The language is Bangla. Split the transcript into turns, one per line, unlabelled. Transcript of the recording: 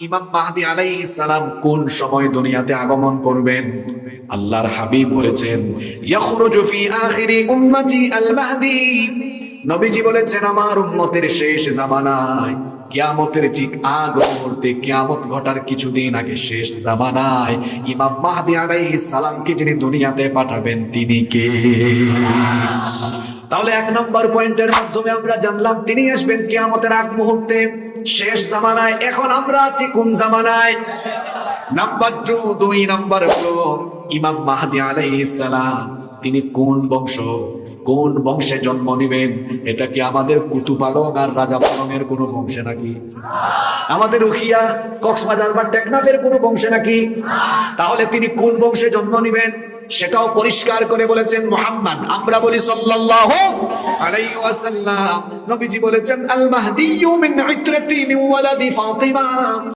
ইমাম মাহদী আলাইহিস সালাম কোন সময় দুনিয়াতে আগমন করবেন? আল্লাহর হাবিব বলেছেন, ইয়াখরুজু ফি আখিরি উম্মতি আল মাহদী। নবীজি বলেছেন, আমার উম্মতের শেষ জামানায়, কিয়ামতের ঠিক আগ মুহূর্তে, কিয়ামত ঘটার কিছুদিন আগে শেষ জামানায় ইমাম মাহদী আলাইহিস সালামকে যিনি দুনিয়াতে পাঠাবেন তিনি কে? তাহলে এক নম্বর পয়েন্টের মাধ্যমে আমরা জানলাম তিনি আসবেন কিয়ামতের আগ মুহূর্তে, শেষ জামানায়। এখন আমরা আছি কোন জামানায়? নাম্বার 2 নাম্বার হলো ইমাম মাহদী আলাইহিস সালাম তিনি কোন বংশ, কোন বংশে জন্ম নেবেন? এটা কি আমাদের কুতুব আলম আর রাজা পালনের কোন বংশে নাকি? আমাদের উখিয়া, কক্সবাজার বা টেকনাফের কোন বংশে নাকি? তাহলে তিনি কোন বংশে জন্ম নেবেন সেটাও পরিষ্কার করে বলেছেন মুহাম্মদ। আমরা বলি সাল্লাল্লাহু আলাইহি ওয়াসাল্লাম। নবীজি বলেছেন, আল মাহদিয়্যু মিন ইত্রাতি মিন ওয়ালাদি ফাতিমা।